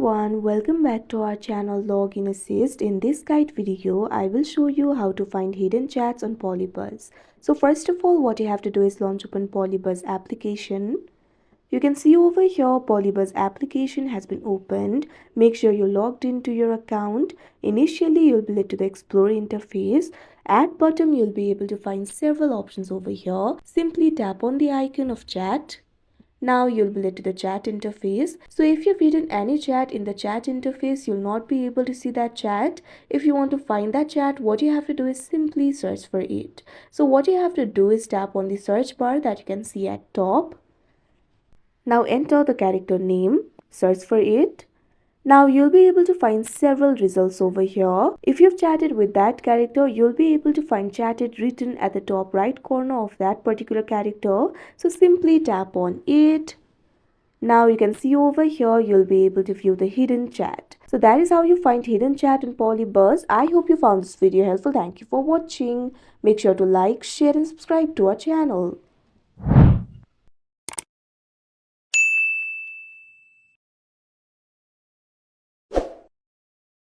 everyone, welcome back to our channel Login Assist. In this guide video, I will show you how to find hidden chats on PolyBuzz. So first of all, what you have to do is launch open PolyBuzz application. You can see over here PolyBuzz application has been opened. Make sure you're logged into your account. Initially, you'll be led to the Explore interface. At bottom, you'll be able to find several options over here. Simply tap on the icon of chat. Now you'll be led to the chat interface. So if you've hidden any chat in the chat interface, you'll not be able to see that chat. If you want to find that chat, what you have to do is simply search for it. So what you have to do is tap on the search bar that you can see at top. Now enter the character name, search for it. Now you'll be able to find several results over here. If you've chatted with that character, you'll be able to find chatted written at the top right corner of that particular character. So simply tap on it. Now you can see over here, you'll be able to view the hidden chat. So that is how you find hidden chat in PolyBuzz. I hope you found this video helpful. Thank you for watching. Make sure to like, share and subscribe to our channel.